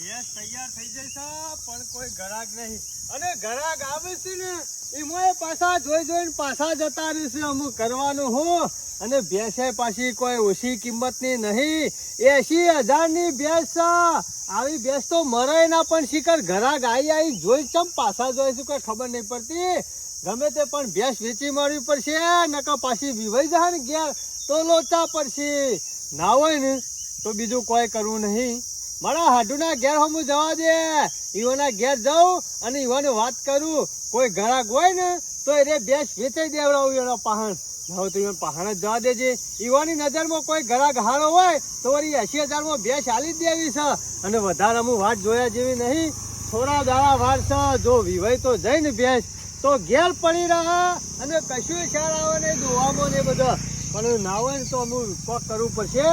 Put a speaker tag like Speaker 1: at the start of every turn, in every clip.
Speaker 1: ભેંસ તૈયાર થઈ જાય છે પણ કોઈ ઘરાક નહીં અને ઘરાક આવે છે ને એમાં પાછા જોઈને પાછા જતા રહેશે અમુક કરવાનું હું અને ભેંસે પાછી કોઈ ઓછી કિંમતની નહીં 80,000 ની ભેંસ છે આવી ભેંસ તો મરે ના પણ શિખર ઘરાક આવી જોઈ ચમ પાછા જોઈ છે કોઈ ખબર નહીં પડતી ગમે તે પણ ભેંસ વેચી મારવી પડશે નકા પાછી વિવાઈ જાય ને ઘેર તો લોચા પડશે ના હોય ને તો બીજું કોઈ કરવું નહીં મારા હાડુના ઘેર હું જવા દે ઈવોના ઘેર જાઉં અને ઈવોને વાત કરું કોઈ ઘરાક હોય ને તો એ ભેંસ વેચાઈ દેવડાવું એનો પહાણ ના તો ઈવન પહાણ જ જવા દેજે ઈવાની નજરમાં કોઈ ઘરાક હારો હોય તો વળી 80,000 માં ભેંસ હાલી જ દેવી છે અને વધારે હું વાત જોયા જેવી નહીં થોડા દાડા વાર છે જો વિવાય તો જઈને ભેંસ તો ઘેર પડી રહ્યા અને કશું ખ્યાલ આવે નહીં દોવામાં ને બધા પણ ના હોય ને તો અમુક કોક કરવું પડશે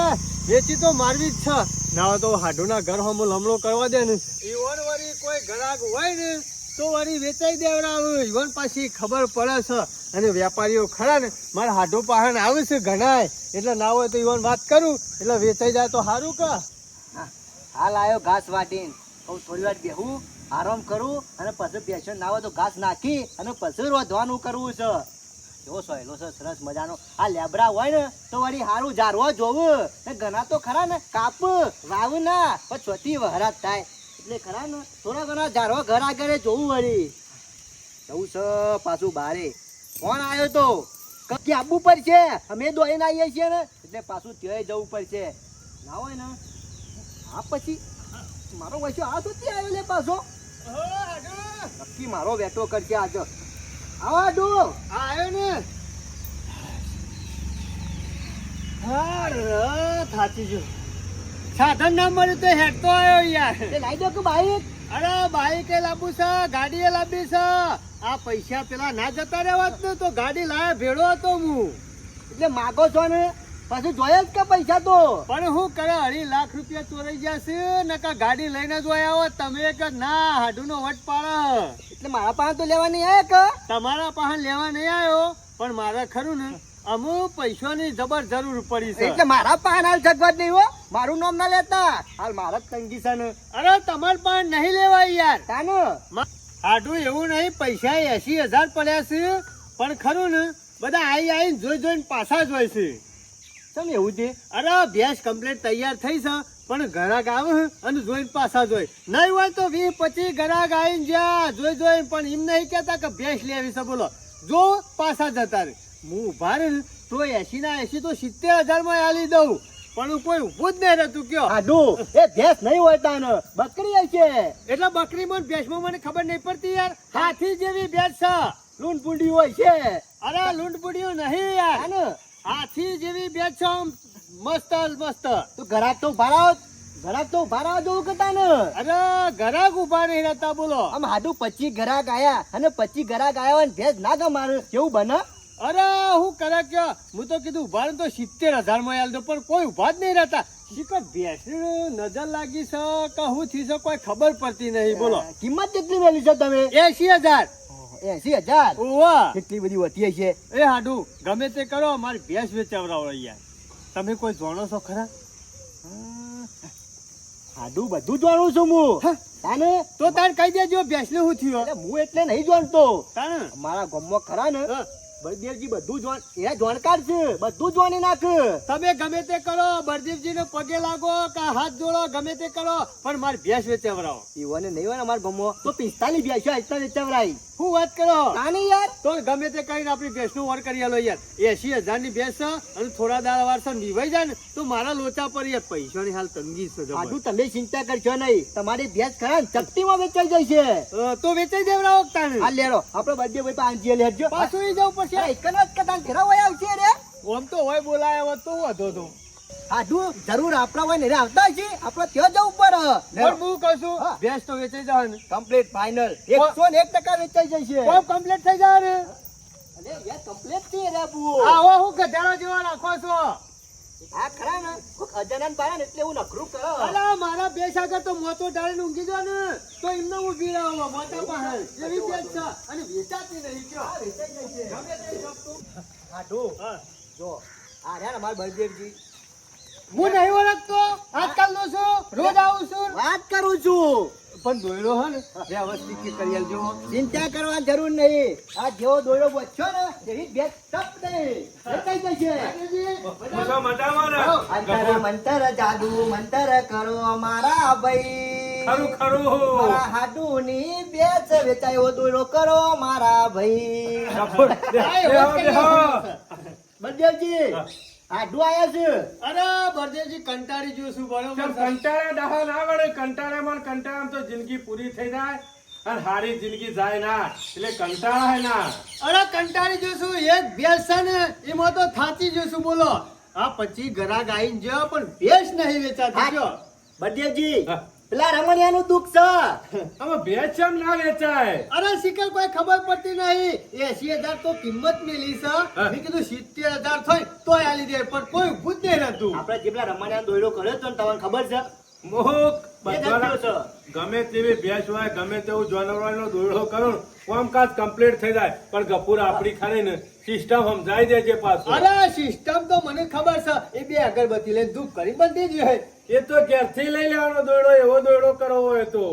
Speaker 1: વેચી તો મારવી જ છે ના હોય તો હાડુના ઘર હમ લમણો કરવા દે ને ઈવન વળી કોઈ ઘરાક હોય ને તો વળી વેચાઈ દેવડાવું ઈવન પાછી ખબર પડે છે અને વેપારીઓ ખરા ને મારા હાડો પાહણ આવે છે ઘણાય એટલે ના હોય તો ઈવન વાત કરું એટલે વેચાઈ જાય તો સારું કે
Speaker 2: હાલ આવ્યો ઘાસ વાટીને હું થોડી વાર બેહું આરામ કરું અને પછી પેશન ના હોય તો ઘાસ નાખી અને પછી રોધવાનું કરવું છે એવો સહેલો છે સરસ મજાનો આ લેબડા હોય ને તો વળી સારું ઝારવા જોવું ને ઘણા તો ખરા ને કાપ વાવ ના પણ છોટી વહરાત થાય એટલે ખરા ને થોડા ઘણા ઝારવા ઘર આગળ જોવું વળી જવું છે પાછું બારે કોણ આવ્યો તો કે આવવું પડશે અમે દોઈને આવીએ છીએ ને એટલે પાછું ત્યાં જવું પડશે ના હોય ને આ પછી મારો વૈશ્યો આ સુધી આવ્યો લે પાછો નક્કી મારો વેટો કરશે આજ આવા ડો
Speaker 1: આવ્યો ને હા થાચી જો સાધન ના મળ્યું તો હેડતો આવ્યો યાર
Speaker 2: એ લાઈ દો કે બાઈક
Speaker 1: અરે બાઈક એ લાવવું છે ગાડી એ લાવવી છે આ પૈસા પેલા ના જતા રહેવાત ને તો ગાડી લાયા ભેળો હતો હું
Speaker 2: એટલે માગો છો ને પાછું જોયા જ કે પૈસા તો
Speaker 1: પણ હું કરે 2.5 લાખ રૂપિયા ચોરાઈ જશે નકા ગાડી લઈને જ આયા હો તમે કે ના હાડુનો વટ પાડે
Speaker 2: એટલે મારા પાસે તો લેવા નહીં આવ્યા કે
Speaker 1: તમારા પાસે લેવા નહીં આવ્યો પણ મારે ખરું ને અમુક પૈસાની જબર જરૂર પડી છે
Speaker 2: એટલે મારા પાસે હાલ જગવત નહીં હો મારું નામ ના લેતા હાલ મારા જ તંગી છે ને
Speaker 1: અરે તમાર પાસે નહીં લેવાય યાર
Speaker 2: તાનો
Speaker 1: હાડું એવું નહીં પૈસા 80,000 પડ્યા છે પણ ખરું ને બધા આવીને જોઈને પાછા જ હોય છે
Speaker 2: ચમ એવું છે
Speaker 1: અરે ભેંસ કમ્પ્લીટ તૈયાર થઈ છે પણ ઘરાક આવે અને જોઈને પાછા જોઈ નહીં હોય તો 20-25 ઘરાક આવીને જ્યાં જોઈ પણ એમ નહીં કહેતા કે ભેંસ લેવી છે બોલો જો પાછા જતા રે હું ઉભા રે તો 80 ના 80 તો 70,000 માં આલી દઉં પણ કોઈ ઉભું જ નહીં રહેતું કયો
Speaker 2: આડુ એ ભેંસ નહીં હોય તાન બકરી હશે
Speaker 1: એટલે બકરીમાં ભેંસમાં મને ખબર નહીં પડતી યાર હાથી જેવી ભેંસ છે
Speaker 2: લૂંટ પૂંડી હોય છે
Speaker 1: અરે લૂંટ પૂંડીઓ નહીં યાર હાથી જેવી ભેંસ છે મસ્ત મસ્ત
Speaker 2: તું ઘરાક તો ભાડા જોવું કે તાને
Speaker 1: અરે ઘરાક ઉભા નહીં રહેતા બોલો
Speaker 2: આમ હાડું 25 ઘરાક આયા અને 25 ઘરાક આયા ને ભેંસ ના ગમારે કેવું બને
Speaker 1: અરે હું કરે કે હું તો કીધું ઉભા તો 70,000 માં આલ દો પણ કોઈ ઉભા જ નહીં રહેતા શીખર ભેંસ નજર લાગી છે કે હું થી છે કોઈ ખબર પડતી નહીં બોલો
Speaker 2: કિંમત કેટલી મેલી છે તમે
Speaker 1: 80,000
Speaker 2: 80,000
Speaker 1: ઓવા
Speaker 2: કેટલી બધી હોતી છે
Speaker 1: એ હાડું ગમે તે કરો મારી ભેંસ વેચાવરાવો યાર તમે કોઈ જાણો છો ખરા
Speaker 2: હાડું બધું જાણું છું હું તાને
Speaker 1: તો તાર કહી દેજો ભેંસ ને હું થયો
Speaker 2: હું એટલે નહીં જાણતો
Speaker 1: તાને
Speaker 2: મારા ગામમાં ખરા ને બળદેવજી બધું એ જાણકાર છે બધું જાણી નાખ
Speaker 1: તમે ગમે તે કરો બળદેવજી ને પગે લાગો કે હાથ જોડો ગમે તે કરો પણ મારી ભેંસ વેચાવરાવો
Speaker 2: ઈવોને નહીં હોય ને અમારા ગામમાં તો 45 ભેંસ આટલા વેચાવરાઈ
Speaker 1: હું વાત કરો
Speaker 2: તાને યાર
Speaker 1: તો ગમે તે કરીને આપણી ભેંસ નું વર કરી આલો યાર 80,000 ની ભેંસ છે અને થોડા દાડા વાર છે નિભાઈ જાય ને તો મારા લોચા પર યાર પૈસાની હાલ તંગી છે
Speaker 2: આટલું તમે ચિંતા કરશો નહીં તમારી ભેંસ ખરા ચપટીમાં વેચાઈ જશે
Speaker 1: તો વેચાઈ દેવડાવો તાને
Speaker 2: હાલ લેરો આપણે બર્થડે ભાઈ પાંચીએ લેજો
Speaker 1: પાછું ઈ જવું પડશે
Speaker 2: એકન જ કદાચ ઘરે હોય આવશે રે
Speaker 1: ઓમ તો હોય બોલાયા હોત તો વધો તો
Speaker 2: આડું જરૂર આપણા હોય ને રે આવતા છે આપણે ત્યાં જવું પડે
Speaker 1: પણ હું કહું છું ભેંસ તો વેચાઈ જાય ને
Speaker 2: કમ્પ્લીટ ફાઇનલ 101% વેચાઈ જશે
Speaker 1: કોમ કમ્પ્લીટ થઈ જાય ને
Speaker 2: અરે યાર કમ્પ્લીટ છે રે બુ
Speaker 1: આવો હું ગધાડો જેવો રાખો છો
Speaker 2: આ ખરા ને કોક અજાનન પાયા ને એટલે હું નખરું કરો
Speaker 1: અલા મારા ભેંસ આગળ તો મોતો ડાળીને ઊંઘી જો ને તો એમને ઊભી રહો મોટા પહાડ એવી ભેંસ છે અને વેચાતી નહીં કયો
Speaker 2: વેચાઈ જશે
Speaker 1: ગમે તે વસ્તુ
Speaker 2: આડું જો આ રે અમાર બળદેવજી
Speaker 1: હું નહીં ઓળખતો આજકાલ નો છું રોજ આવું છું
Speaker 2: વાત કરું છું.
Speaker 1: પણ દોયડો હે ને વ્યવસ્થિત કરી આલજો.
Speaker 2: ચિંતા કરવા જરૂર નહીં. આ જેવો દોયડો બચ્યો ને એવી બે તપ નહીં વેચાઈ જશે. અંતર મંતર જાદુ મંતર કરો મારા ભાઈ. મારા હાડુની બેચ વેચાયો દોયડો કરો મારા ભાઈ. બળદેવજી હાડુ આયા છે.
Speaker 1: અરે બળદેવજી કંટાળી ગયો છું બરોબર છે.
Speaker 3: કંટાળા ડાહા ના વળે. કંટાળામાં તો જિંદગી પૂરી થઈ જાય અને હારી જિંદગી જાય ના એટલે કંટાળા હે ના.
Speaker 1: અરે કંટાળી ગયો છું એક ભેંસ છે ને એમાં તો થાચી ગયો છું બોલો. આ પછી ઘરાક આઈને જો પણ ભેંસ નહીં વેચાતી જો.
Speaker 2: બળદેવજી
Speaker 3: હા.
Speaker 2: પેલા રમણિયાનું દુઃખ છે.
Speaker 3: આમાં ભેંસ કેમ ના વેચાય?
Speaker 1: અરે શિકર કોઈ ખબર પડતી નહીં. 80,000 તો કિંમત મેલી છે. મેં કીધું 70,000 થાય તોય આલી દે પણ કોઈ ઊભું જ નહીં રહેતું.
Speaker 2: આપણે જે પેલા રમણિયાનો દોયડો કર્યો તો ને તમને ખબર છે?
Speaker 3: મોહ
Speaker 2: એ જાત્યો છે.
Speaker 3: ગમે તેવી ભેંસ હોય ગમે તેવું જાનવરનો દોયડો કરો ને કામકાજ કમ્પ્લીટ થઈ જાય પણ ગફુર આપડી ખાલી ને સિસ્ટમ સમજાઈ દેજે પાછું.
Speaker 1: અરે સિસ્ટમ તો મને ખબર છે. એ બે અગરબત્તી લઈને ધૂપ કરી બંધી જ હોય.
Speaker 3: એ તો ઘેરથી લઈ લેવાનો દોયડો એવો દોયડો કરવો હોય તો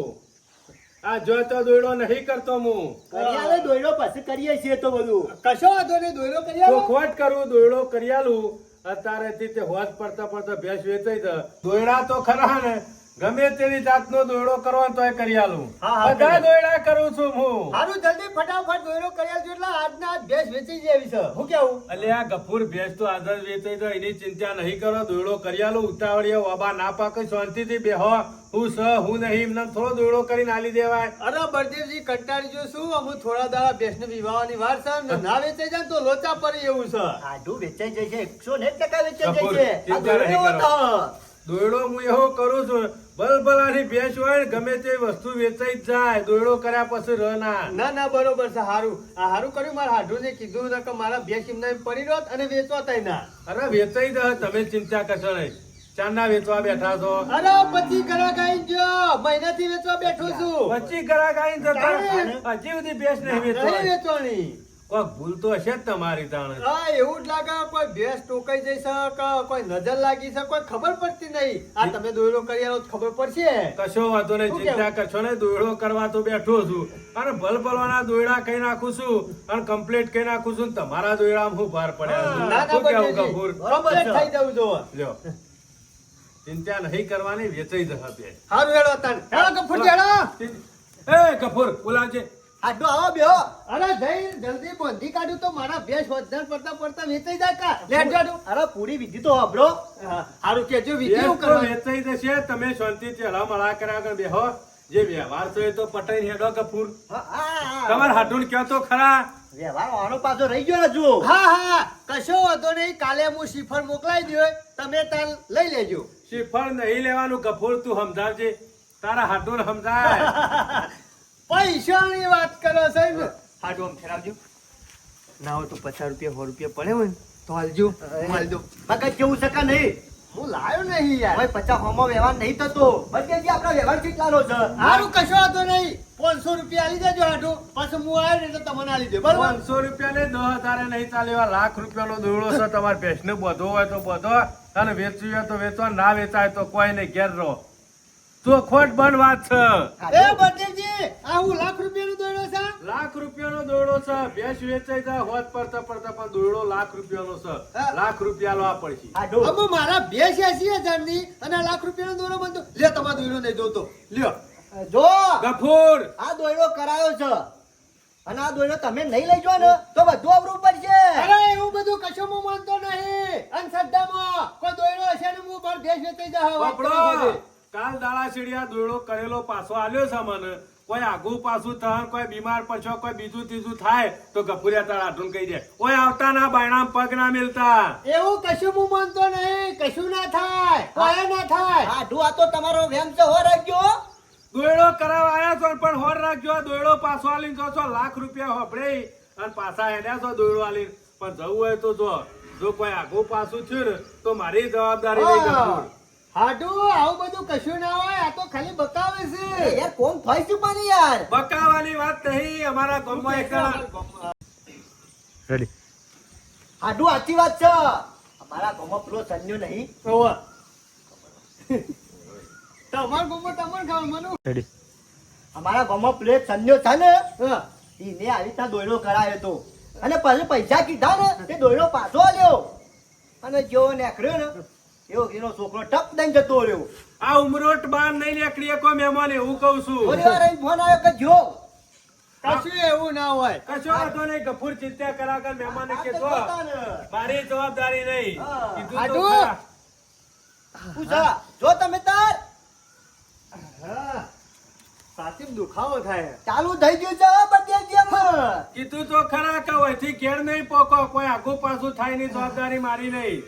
Speaker 3: આ જો તો દોયડો નહીં કરતો હું.
Speaker 2: કરિયાલે દોયડો પછી કરીએ છીએ તો બધું.
Speaker 1: કશો વાંધો નહીં દોયડો કરી આલો.
Speaker 3: ચોખવટ કરવું દોયડો કરી આલું. અત્યારેથી તે હોજ પડતા ભેંસ વેચાઈ જાય. દોયડા તો ખરા ને ગમે તેની જાતનો દોયડો કરવાનો તોય કરી આલું.
Speaker 2: હા,
Speaker 3: બધા દોયડા કરું છું હું.
Speaker 1: હારું જલ્દી ફટાફટ દોયડો કરી આલજો એટલે આજના આજ ભેંસ વેચી જેવી છે. હું કેવું?
Speaker 3: એટલે આ ગફુર ભેંસ તો આદર વેચાઈ જાય એની ચિંતા નહીં કરો. દોયડો કરી આલું. ઉતાવળીએ વાબા ના પાકે શાંતિથી બેહો. હું હું નહીં એમને થોડો દોયડો કરીને આલી દેવાય.
Speaker 1: અરે બળદેવજી કંટાળી ગયો છું. અમુક થોડા દાડા ભેંસને વિવાહની વાર છે ને ના વેચાઈ જાય ને તો લોચા પડી એવું છે.
Speaker 2: હાડું વેચાઈ જાય છે. 101% વેચાઈ
Speaker 3: કપૂર,
Speaker 2: જાય છે. આ
Speaker 3: ચિંતા નહીં
Speaker 2: દોયડો
Speaker 3: કરો.
Speaker 2: હતો.
Speaker 3: દોયડો હું એવો કરું છું બલબલાની ભેંસ હોય ને ગમે તે વસ્તુ વેચાઈ જ જાય. દોયડો કર્યા પછી રહ ના.
Speaker 1: ના ના બરોબર છે. હારું આ હારું કર્યું. મારા હાડુને કીધું ને કે મારા ભેંસ એમને એમ પડી રહ્યો અને વેચવા તઈ ના.
Speaker 3: અરે વેચાઈ જાય તમે ચિંતા કરશો નહીં. ચાંદના વેચવા બેઠા છો.
Speaker 1: અરે પછી ઘરાક આઈ ગયો. મહિનાથી વેચવા બેઠો છું.
Speaker 3: વચ્ચે ગ્રાહક આવીને જતા હજી સુધી ભેંસ નહીં
Speaker 1: નહીં
Speaker 3: વેચવા.
Speaker 1: વેચવાની.
Speaker 3: કોક ભૂલ તો હશે જ તમારી તાણે.
Speaker 1: હા એવું જ લાગે કોઈ ભેંસ ટોકાઈ જઈ છે કે કોઈ નજર લાગી છે કોઈ ખબર પડતી નહીં. આ તમે દોયડો કરી આલો તો ખબર પડશે.
Speaker 3: કશો વાંધો નહીં.
Speaker 1: શું
Speaker 3: ચિંતા
Speaker 1: કહેવું?
Speaker 3: કરશો નહીં. દોયડો કરવા તો બેઠો છું અને ભલભલવાના દોયડા કઈ નાખું છું અને કમ્પ્લીટ કઈ નાખું છું ને તમારા દોયડામાં હું ભાર પડ્યા છે.
Speaker 1: ના ના
Speaker 3: શું કહેવું
Speaker 1: બળદેવજી,
Speaker 3: ગફુર?
Speaker 2: બરોબર છે.
Speaker 1: complete થઈ જવું જોવે.
Speaker 3: લ્યો ચિંતા નહીં કરવાની. વેચાઈ જશે ભેંસ.
Speaker 1: હારું હેડો તાન. હેડો ગફુરજી હેડો.
Speaker 3: એ ગફુર બોલાવજે.
Speaker 2: હાડું આવો બેહો.
Speaker 1: અરે જઈ જલ્દી બોંધી કાઢું તો મારા ભેંસ વધારે પડતા વેચાઈ જાય કા. લે હેડો.
Speaker 2: અરે પૂરી વિધિ તો સાંભળો.
Speaker 1: હારું કેજો વિધિ
Speaker 3: ભેંસ
Speaker 1: એવું
Speaker 3: તો
Speaker 1: કરવાનું.
Speaker 3: વેચાઈ જશે. તમે શાંતિથી હળામળા કર્યા વગર બેહો. જે વ્યવહાર છે એ તો પટાઈને હેડો ગફુર.
Speaker 2: હા, હા, હા.
Speaker 3: તમારે હાટુન કહો તો ખરા.
Speaker 2: વ્યવહાર આનો પાછો રહી ગયો હજુ.
Speaker 1: હા હા કશો વાંધો નહીં. કાલે હું શ્રીફળ મોકલાઈ દઉં તમે તાલ લઈ લેજો.
Speaker 3: શ્રીફળ નહીં લેવાનું ગફુર. તું સમજાવજે. તારા હાટુન સમજાય.
Speaker 1: પૈસાની વાત કરો છે ને. હાડું આમ ફેરવજો. ના હોય તો 50 રૂપિયા 100 રૂપિયા પડે હોય ને તો હાલજો. હું હાલ દઉં.
Speaker 2: મગજ કેવું છે કે નહીં?
Speaker 1: હું લાયો નહીં યાર.
Speaker 2: ભાઈ 50 હોમાં વ્યવહાર નહીં થતો. બળદેવજી આપણો વ્યવહાર કેટલાનો છે?
Speaker 1: હારું કશો વાંધો નહીં. 500 રૂપિયા આલી દેજો હાડું. પછી હું આવ્યો ને એટલે તમને આલી દે બરોબર.
Speaker 3: 500 રૂપિયા ને 10,000 નહીં ચાલે. એવા લાખ રૂપિયાનો દોયડો છે. તમારે ભેંસને બધો હોય તો બધો અને વેચવી હોય તો વેચવા. ના વેચાય તો કોઈ ને ઘેર રહો. તો ખોટ બંધ વાત છે.
Speaker 1: એ બળદેવજી આ હું લાખ રૂપિયાનો દોયડો છે.
Speaker 3: લાખ રૂપિયાનો દોયડો છે. ભેંસ વેચાઈ જાય હોત પડતા પણ દોયડો લાખ રૂપિયાનો છે.
Speaker 1: હા.
Speaker 3: લાખ રૂપિયા લો આ પડશે.
Speaker 2: હાડું.
Speaker 1: હવે મારા ભેંસ 80,000 ની અને આ લાખ રૂપિયાનો દોયડો બનતો. લે તમારો દોયડો નહીં જોતો. લ્યો.
Speaker 2: જો
Speaker 3: ગફુર
Speaker 2: આ દોયડો કરાયો છે અને આ દોયડો તમે નહીં લઈ જાઓ ને તો બધું અવરું પડશે.
Speaker 1: અરે એવું બધું કશું હું માનતો નહીં. અંધશ્રદ્ધામાં કોઈ દોયડો હશે ને હું પણ ભેંસ વેચાઈ જાય. વાત
Speaker 3: પકડો.
Speaker 1: કરી દીધી.
Speaker 3: કાલ દાડા સીડિયા દોયડો કરેલો પાછો આલ્યો છે મને. કોઈ આગુ પાછું થાય કોઈ બીમાર પડશો કોઈ બીજું ત્રીજું થાય તો ગફુરિયા તારા હાથું કહી દે. ઓય આવતા ના બાયણા પગ ના મિલતા.
Speaker 1: એવું કશું હું માનતો નહીં. કશું ના થાય. કોઈ ના થાય.
Speaker 2: હાડું આ તો તમારો વેમ છે. હો રાખજો.
Speaker 3: દોયડો કરાવવા આયા છો પણ હોર રાખજો. દોયડો પાછો આલીને જો છો લાખ રૂપિયા હોભળે અને પાછા હેડ્યા છો દોયડો આલીને. પણ જવું હોય તો જો કોઈ આગુ પાછું થયું ને તો મારી જવાબદારી નહીં ગફુર.
Speaker 1: હાડું આવું બધું કશું ના હોય. આ તો ખાલી બતાવે
Speaker 2: એ
Speaker 1: છે.
Speaker 2: યાર કોણ થાય છે પણ યાર?
Speaker 3: બકાવાની વાત નહીં. અમારા ગામમાં એક જણા
Speaker 2: હાડું સાચી વાત છે. અમારા ગામમાં પેલો સંન્યો નહીં
Speaker 1: હોવે. તમાર ગોમો તમાર ખાવ મનુ.
Speaker 2: અમારા ગામમાં પેલો સંજો છે ને
Speaker 1: હા.
Speaker 2: એને આવી રીતના દોયડો કરાયો તો અને પછી પૈસા કીધા ને તે દોયડો પાછો આલ્યો અને જેવો નીકળ્યો ને એવો એનો છોકરો ટપ દઈને જતો રહ્યો.
Speaker 3: આ ઉમરોટ બાર નહીં નીકળી શકો મહેમાન એવું કહું છું
Speaker 2: થોડી વાર રહીને ફોન આવ્યો કે જો
Speaker 1: કશું એવું ના હોય.
Speaker 3: કશો વાંધો નહીં ગફુર ચિંતા કરા કર મહેમાને
Speaker 2: આ તો
Speaker 3: કીધું
Speaker 2: જોતા ને.
Speaker 3: મારી જવાબદારી નહીં
Speaker 2: હા.
Speaker 3: કીધું તો
Speaker 1: આટલું?
Speaker 3: ખરા.
Speaker 2: પૂછા જો તમે તાર
Speaker 1: હા. છાતીમાં દુખાવો થાય.
Speaker 2: ચાલુ થઈ ગયું છે બધે જેમ
Speaker 3: કીધું તો ખરા કે હોયથી ઘેર નહીં પોકો કોઈ આઘું પાછું થાય ની જવાબદારી મારી નહીં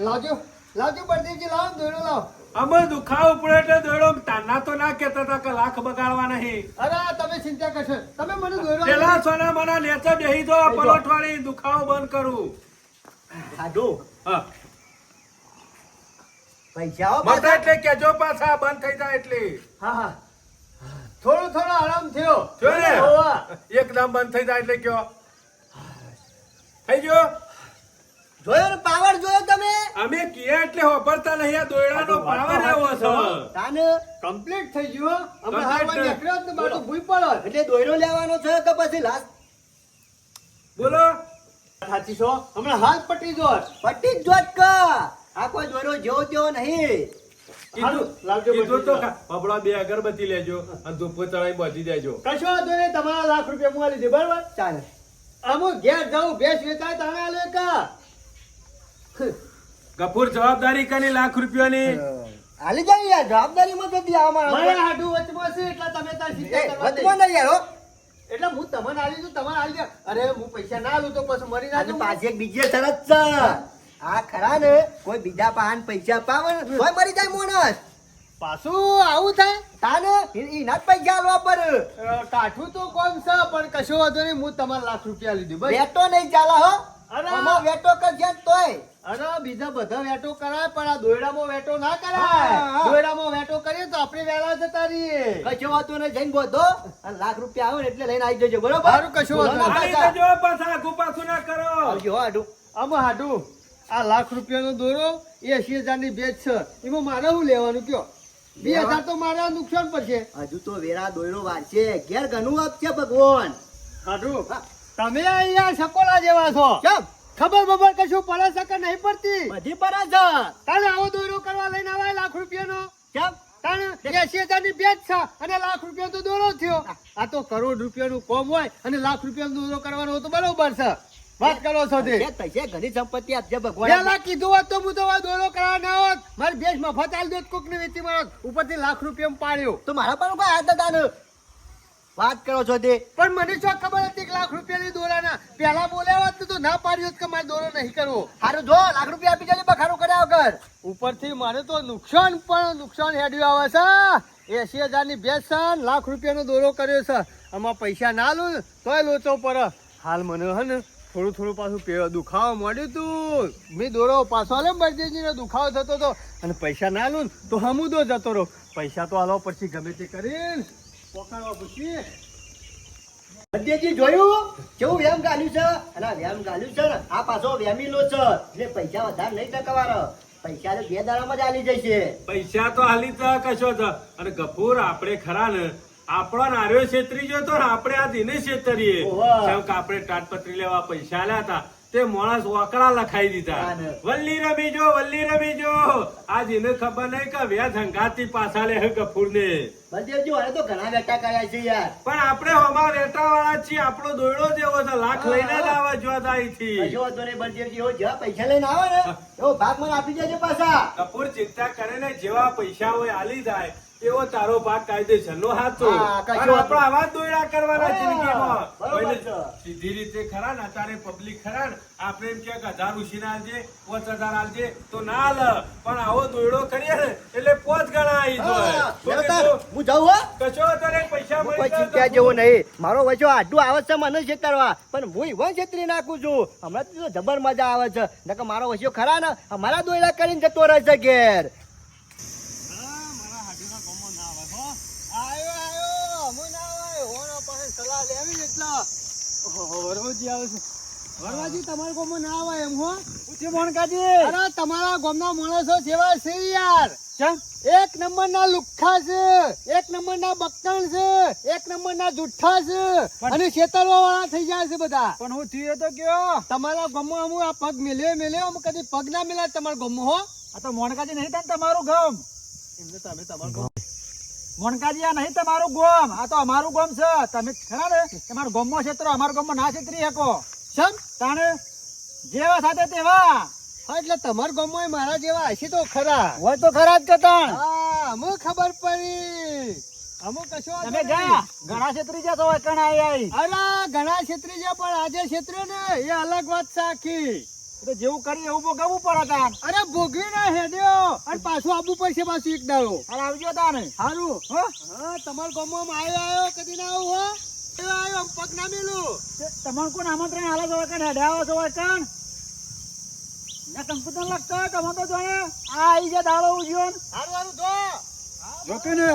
Speaker 1: લાવજો લાવજો બળદેવજી લાવ દોડો લાવ.
Speaker 3: અમે દુખાવો પડે એટલે દોડો તાના તો ના કેતા હતા કે લાખ બગાડવા નહીં
Speaker 1: અરે તમે ચિંતા કરશો તમે મને દોડો
Speaker 3: પેલા સોના મના નેચે બેહી દો પલોઠવાળી દુખાવો બંધ કરું
Speaker 2: સાડુ
Speaker 3: હા
Speaker 2: પૈસા હો
Speaker 3: મત
Speaker 2: પાછા.
Speaker 3: એટલે કેજો પાછા બંધ થઈ જાય એટલે
Speaker 1: હા હા થોડો આરામ થયો.
Speaker 3: જો ને
Speaker 1: હોવા.
Speaker 3: એકદમ બંધ થઈ જાય એટલે કયો થઈ ગયો
Speaker 2: જોયો ને પાવર જોયો તમે
Speaker 3: અમે કીએ એટલે વાપરતા નહીં આ દોયડાનો પાવર એવો છે
Speaker 2: તાને
Speaker 1: કમ્પ્લીટ થઈ ગયું. અમે
Speaker 3: Complete.
Speaker 1: હાલમાં નીકળ્યો જ ને બાજુ ભૂઈ પડો.
Speaker 2: એટલે દોયડો લેવાનો છે કે પછી લાસ્ટ
Speaker 3: બોલો
Speaker 1: સાચી છો હમણાં હાથ પટી જો.
Speaker 2: પટ્ટી જ જોત કા આ કોઈ દોયડો જેવો તેવો નહીં
Speaker 3: કીધું
Speaker 1: લાવજો
Speaker 3: કીધું તો
Speaker 1: બધું.
Speaker 3: બબડા બે અગરબત્તી લેજો અને ધૂપો ચડાવી બાંધી દેજો
Speaker 1: કશો વાંધો નહીં તમારા લાખ રૂપિયા હું આલી દે બરાબર.
Speaker 2: ચાલે
Speaker 1: અમુક ઘેર જાઉં ભેંસ વેચાય તાણે આલે કા.
Speaker 3: કપૂર જવાબદારી કની લાખ રૂપિયાની
Speaker 2: હાલી જાય યાર જવાબદારીમાં જતી આ
Speaker 1: મને
Speaker 2: મારા
Speaker 1: હાડું વચમાં છે એટલે તમે તાર ચિંતા કરવા દે.
Speaker 2: વચમાં નહીં યાર હો.
Speaker 1: એટલે હું તમને આલી દઉં તમારે આલી દે. અરે હું પૈસા ના આલું તો પછી મરી ના
Speaker 2: અને
Speaker 1: જાઉં.
Speaker 2: પાછી એક બીજી શરત છે આ ખરા ને કોઈ બીજા પાન પૈસા પાવે ને તોય મરી જાય મોણસ
Speaker 1: પાછું આવું થાય.
Speaker 2: તાને એના જ પૈસા આલવા પર
Speaker 1: કાઠું તો કોમ છે પણ કશો વાંધો નહીં હું તમારા લાખ રૂપિયા લીધું બસ.
Speaker 2: વેટો નહીં ચાલે હો
Speaker 1: અરે.
Speaker 2: આમાં વેટો કરશે તોય
Speaker 1: અરે બીજા બધા વેટો કરાય પણ આ દોયડામાં વેટો ના
Speaker 2: હા,
Speaker 1: કરાય.
Speaker 2: હા.
Speaker 1: દોયડામાં વેટો કરીએ તો આપણે વહેલા જતા રહીએ.
Speaker 2: કશો વાતો ને જઈને બોધો અને લાખ રૂપિયા આવે ને એટલે લઈને આવી જજો બરોબર
Speaker 1: સારું, કશો વાંધો
Speaker 2: બોલો ના
Speaker 3: આલી
Speaker 2: પાછા.
Speaker 3: દેજો પાછા આઘું પાછું ના કરો
Speaker 2: આવજો હો આડું.
Speaker 1: આમાં હાડું આ લાખ રૂપિયાનો દોરો 80,000 ની બેચ છે એમાં મારે શું લેવાનું કયો? 2,000 તો મારે નુકસાન પડશે.
Speaker 2: હજુ તો વેરા દોયડો વારશે ઘેર ઘણું આપશે ભગવાન
Speaker 1: હાડું તમે અહીંયા સકોલા જેવા છો.
Speaker 2: કેમ
Speaker 1: ખબર બબર કશું પડે છે કે નહીં પડતી?
Speaker 2: બધી પરા છે
Speaker 1: તારે આવો દોરો કરવા લઈને આવાય લાખ રૂપિયાનો.
Speaker 2: કેમ
Speaker 1: તારે 80,000 ની બેચ છે અને લાખ રૂપિયા તો દોરો થયો. આ તો કરોડ રૂપિયાનું કોમ હોય અને લાખ રૂપિયાનો દોરો કરવાનો હોય તો બરોબર છે. વાત કરો છો તે
Speaker 2: પૈસે પૈસે ઘણી સંપત્તિ આપજે ભગવાન
Speaker 1: પેલા કીધું હોત તો હું તો આ દોરો કરવા ના હોત. મારી ભેંસ મફત આલી દેત કોકને વેચી મારત. ઉપરથી લાખ રૂપિયા પાડ્યો.
Speaker 2: તો મારા પર કોઈ હાથ હતા ને વાત કરો છો તે
Speaker 1: પણ મને શું ખબર હતી કે લાખ રૂપિયાની દોરાના પેલા બોલ્યા હોત તો ના પાડ્યો હોત કે મારે દોરો નહીં કરવો.
Speaker 2: હારું જો લાખ રૂપિયા આપી જજો બખારો કર્યા વગર
Speaker 1: ઉપરથી મારે તો નુકસાન હેડ્યું આવે છે. 80,000 ની ભેંસ છે ને લાખ રૂપિયાનો દોરો કર્યો છે. આમાં પૈસા ના લો ને તોય લોચો પર. હાલ મને હે ને થોડું પાછું દુખાવો મળ્યું તું. મેં દોરો પાછો આલે બળદેવજીને દુખાવો થતો હતો અને પૈસા ના લો ને તો હમુદો જતો રહો. પૈસા તો આલો પછી ગમે તે કરીને પોકારવા પૂછી.
Speaker 2: બધેજી જોયું કેવું વ્યાયામ ગાલ્યું છે અને આ વ્યાયામ ગાલ્યું છે ને આ પાછો વ્યામીલો છે એટલે પૈસા વધારે નહીં ટકવાનો પૈસા તો 2 દાડામાં જ આલી જશે
Speaker 3: પૈસા તો હાલી તો કશો છે અને ગફૂર આપણે ખરા ને આપણો નાર્યો છેતરી ગયો તો ને આપણે આ દિને છેતરીએ
Speaker 2: ઓવા.
Speaker 3: કેમ કે આપણે ટાટપત્રી લેવા પૈસા આલ્યા હતા તે માણસ વાકડા લખાઈ દીધા
Speaker 2: હા ને.
Speaker 3: વલ્લી રમીજો આ દિને ખબર નહીં કે વ્યાજ હંગાતી પાછા લે ગફૂર ને
Speaker 2: બધેજી હવે તો ઘણા બેટા કર્યા છે યાર
Speaker 3: પણ આપણે હમા વેટા વાળા છીએ આપણો દોયડો જેવો છે લાખ લઈને જ આવે જો થી
Speaker 2: કશો વાંધો નહીં બળદેવજી હો જ્યાં પૈસા લઈને આવે ને એવો ભાગ મને આપી દેજો પાછા
Speaker 3: કપૂર ચિંતા કરે ને જેવા પૈસા હોય આલી જાય એવો તારો ભાગ કાયદેસર નો હાથ
Speaker 2: હા, કશો
Speaker 3: આપણે આવા જ દોયડા કરવાના
Speaker 2: હા,
Speaker 3: જિંદગીમાં
Speaker 2: બરોબર
Speaker 3: કોઈને
Speaker 2: છે.
Speaker 3: સીધી રીતે ખરા ને અત્યારે પબ્લિક ખરા ને આપણે એમ કે 1000 ઉછીના આલજે 5000 આલજે તો ના આલે પણ આવો દોયડો કરીએ ને એટલે 5 ગણા આવી જાય
Speaker 2: હા,
Speaker 3: તો
Speaker 2: લેવતાર,
Speaker 3: કીધું,
Speaker 2: હું જાઉં હો
Speaker 3: કશો તને પૈસા
Speaker 2: હું
Speaker 3: મળી
Speaker 2: કોઈ
Speaker 3: જાય
Speaker 2: ચિંતા
Speaker 3: તો
Speaker 2: જેવું નહીં મારો વચ્ચો આડું આવે છે મને છેતરવા પણ હું ઈવન છેતરી નાખું છું હમણાં તો જબર મજા આવે છે નકર મારો વચ્ચો ખરા ને અમારા દોયડા કરીને જતો રહે છે ઘેર
Speaker 1: વરવાજી તમારા ગામમાં ના આવે એમ હો. અરે તમારા ગામના માણસો જેવા છે યાર.
Speaker 4: ચમ
Speaker 1: એક નંબરના લુખ્ખા છે, એક નંબરના બક્કણ છે, એક નંબરના જુઠ્ઠા છે અને છેતરવા વાળા થઈ જાય છે બધા.
Speaker 4: પણ હું થયું તો કયો
Speaker 1: તમારા ગામમાં અમુ આ પગ મેલ્યો અમુ કદી પગ ના મેલા તમારા ગામમાં હો.
Speaker 4: આ તો મોણકાજી નહીં થાય ને તમારું ગામ.
Speaker 1: એમને તમે તમારું ગામ
Speaker 4: મોણકાજી આ નહીં તમારું ગામ, આ તો અમારું ગામ છે. તમે ખરા ને તમારું ગામમાં ક્ષેત્રો અમારું ગામમાં ના છેતરી શકો.
Speaker 1: સમ
Speaker 4: તાણે જેવા સાથે તેવા
Speaker 1: હા એટલે તમારા ગામમાં મારા જેવા હશે તો ખરા.
Speaker 4: હોય તો ખરા જ કતાણ.
Speaker 1: હા અમુ ખબર પડી અમુ કશો વાંધો
Speaker 4: તમે
Speaker 1: નહીં.
Speaker 4: ગયા ઘણા છેતરી જશો કણ આઈ
Speaker 1: અરે ઘણા છેતરી ગયા પણ આજે છેતર્યો ને એ અલગ વાત છે આખી.
Speaker 4: તો જેવું કરી એવું ભોગવવું પડે તાન.
Speaker 1: અરે ભોગવી ના હેડ્યો અને પાછું આવવું પડશે પાછું એક દાડો.
Speaker 4: હાલ આવજો તાને.
Speaker 1: સારું
Speaker 4: હો
Speaker 1: હા તમારા ગામમાં આવ્યો કદી ના આવું હો. આવ્યો આમ પગ ના મેલું.
Speaker 4: તમને કોણ આમંત્રણ હાલે છો કણ હેડાવો છો કણ ને કંકુતન લાગતો હોય તમે તો જોડે આ આઈ જે દાડો ઉજ્યો ને
Speaker 1: સારું સારું જો
Speaker 4: જોતું ને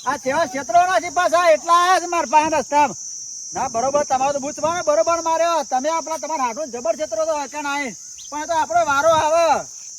Speaker 4: આ તેવા ક્ષેત્રો નથી પાછા એટલા આયા છે મારા પાસે રસ્તા ના બરોબર તમારો તો બુચવાનો બરોબર માર્યો તમે આપણા તમારા હાથો જબર ક્ષેત્રો તો કણ આઈ પણ તો આપણો વારો આવે